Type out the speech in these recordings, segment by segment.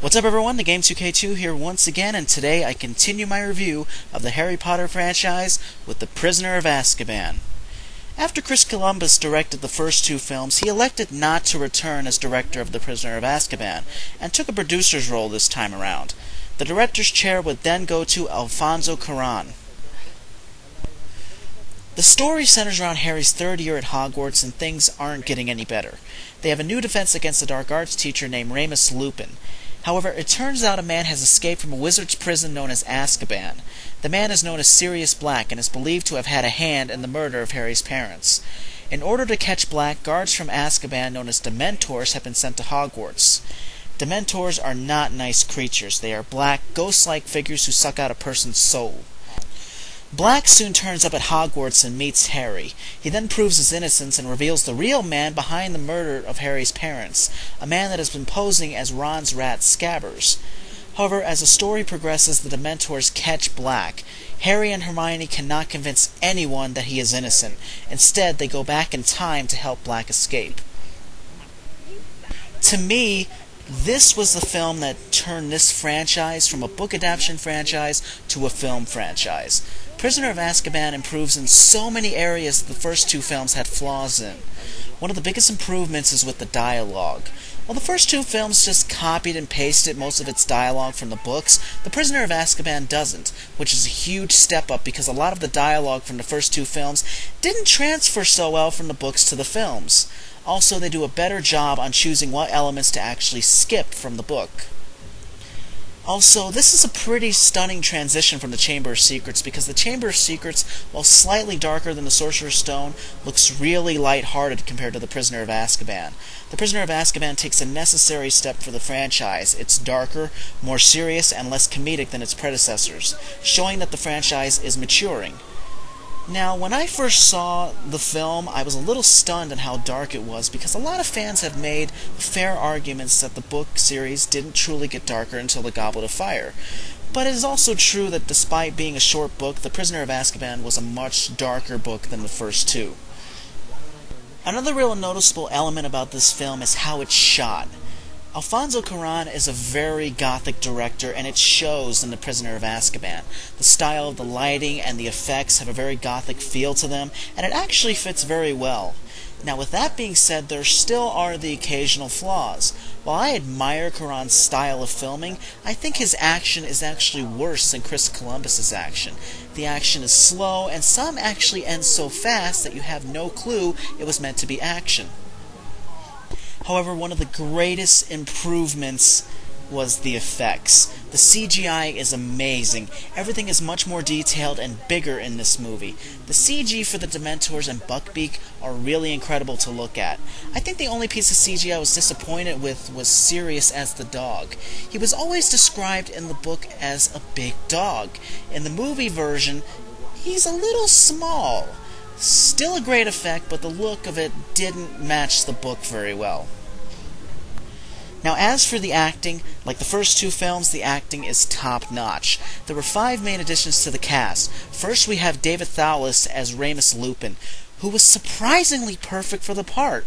What's up everyone, the Game2K2 here once again, and today I continue my review of the Harry Potter franchise with the Prisoner of Azkaban. After Chris Columbus directed the first two films, he elected not to return as director of the Prisoner of Azkaban, and took a producer's role this time around. The director's chair would then go to Alfonso Cuarón. The story centers around Harry's third year at Hogwarts, and things aren't getting any better. They have a new defense against a dark arts teacher named Remus Lupin. However, it turns out a man has escaped from a wizard's prison known as Azkaban. The man is known as Sirius Black and is believed to have had a hand in the murder of Harry's parents. In order to catch Black, guards from Azkaban known as Dementors have been sent to Hogwarts. Dementors are not nice creatures. They are black, ghost-like figures who suck out a person's soul. Black soon turns up at Hogwarts and meets Harry. He then proves his innocence and reveals the real man behind the murder of Harry's parents, a man that has been posing as Ron's rat Scabbers. However, as the story progresses, the Dementors catch Black. Harry and Hermione cannot convince anyone that he is innocent. Instead, they go back in time to help Black escape. To me, this was the film that turned this franchise from a book adaptation franchise to a film franchise. Prisoner of Azkaban improves in so many areas that the first two films had flaws in. One of the biggest improvements is with the dialogue. While the first two films just copied and pasted most of its dialogue from the books, The Prisoner of Azkaban doesn't, which is a huge step up because a lot of the dialogue from the first two films didn't transfer so well from the books to the films. Also, they do a better job on choosing what elements to actually skip from the book. Also, this is a pretty stunning transition from the Chamber of Secrets, because the Chamber of Secrets, while slightly darker than the Sorcerer's Stone, looks really lighthearted compared to The Prisoner of Azkaban. The Prisoner of Azkaban takes a necessary step for the franchise. It's darker, more serious, and less comedic than its predecessors, showing that the franchise is maturing. Now, when I first saw the film, I was a little stunned at how dark it was, because a lot of fans have made fair arguments that the book series didn't truly get darker until The Goblet of Fire. But it is also true that despite being a short book, The Prisoner of Azkaban was a much darker book than the first two. Another real noticeable element about this film is how it's shot. Alfonso Cuarón is a very gothic director, and it shows in The Prisoner of Azkaban. The style of the lighting and the effects have a very gothic feel to them, and it actually fits very well. Now, with that being said, there still are the occasional flaws. While I admire Cuarón's style of filming, I think his action is actually worse than Chris Columbus's action. The action is slow, and some actually end so fast that you have no clue it was meant to be action. However, one of the greatest improvements was the effects. The CGI is amazing. Everything is much more detailed and bigger in this movie. The CG for the Dementors and Buckbeak are really incredible to look at. I think the only piece of CG I was disappointed with was Sirius as the dog. He was always described in the book as a big dog. In the movie version, he's a little small. Still a great effect, but the look of it didn't match the book very well. Now, as for the acting, like the first two films, the acting is top-notch. There were 5 main additions to the cast. First, we have David Thewlis as Remus Lupin, who was surprisingly perfect for the part.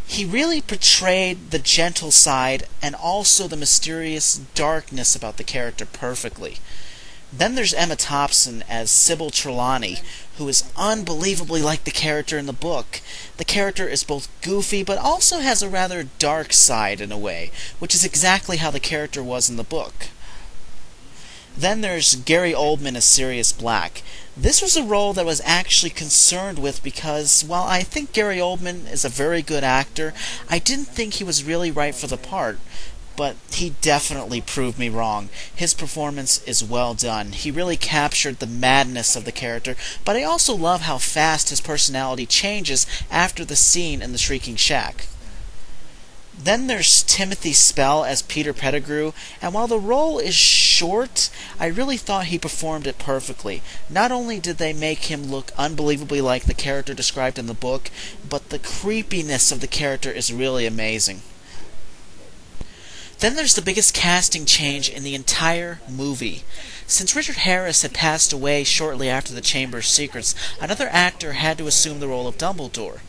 He really portrayed the gentle side and also the mysterious darkness about the character perfectly. Then there's Emma Thompson as Sybil Trelawney, who is unbelievably like the character in the book. The character is both goofy, but also has a rather dark side in a way, which is exactly how the character was in the book. Then there's Gary Oldman as Sirius Black. This was a role that I was actually concerned with because, while I think Gary Oldman is a very good actor, I didn't think he was really right for the part. But he definitely proved me wrong. His performance is well done. He really captured the madness of the character, but I also love how fast his personality changes after the scene in the Shrieking Shack. Then there's Timothy Spell as Peter Pettigrew, and while the role is short, I really thought he performed it perfectly. Not only did they make him look unbelievably like the character described in the book, but the creepiness of the character is really amazing. Then there's the biggest casting change in the entire movie. Since Richard Harris had passed away shortly after the Chamber of Secrets, another actor had to assume the role of Dumbledore.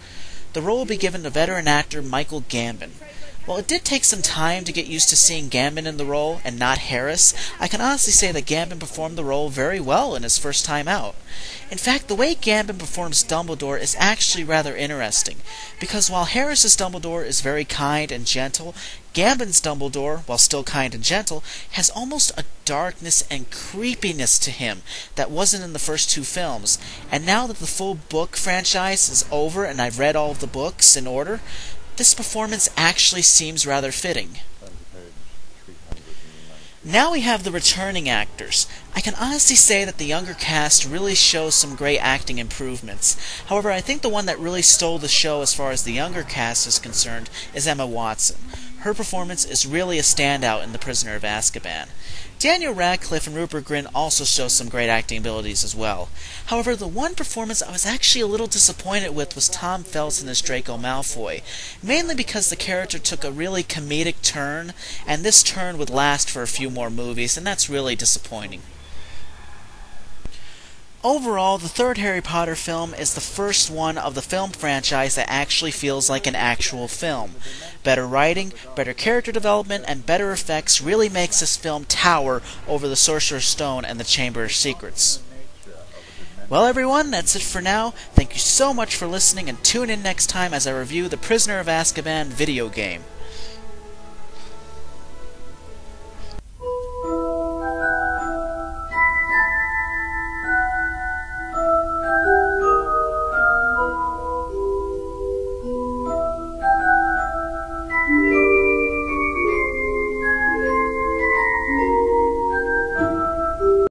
The role will be given to veteran actor Michael Gambon. While it did take some time to get used to seeing Gambon in the role and not Harris, I can honestly say that Gambon performed the role very well in his first time out. In fact, the way Gambon performs Dumbledore is actually rather interesting, because while Harris's Dumbledore is very kind and gentle, Gambon's Dumbledore, while still kind and gentle, has almost a darkness and creepiness to him that wasn't in the first two films. And now that the full book franchise is over and I've read all of the books in order, this performance actually seems rather fitting. Now we have the returning actors. I can honestly say that the younger cast really shows some great acting improvements. However, I think the one that really stole the show as far as the younger cast is concerned is Emma Watson. Her performance is really a standout in The Prisoner of Azkaban. Daniel Radcliffe and Rupert Grint also show some great acting abilities as well. However, the one performance I was actually a little disappointed with was Tom Felton as Draco Malfoy, mainly because the character took a really comedic turn, and this turn would last for a few more movies, and that's really disappointing. Overall, the third Harry Potter film is the first one of the film franchise that actually feels like an actual film. Better writing, better character development, and better effects really makes this film tower over the Sorcerer's Stone and the Chamber of Secrets. Well everyone, that's it for now. Thank you so much for listening, and tune in next time as I review the Prisoner of Azkaban video game.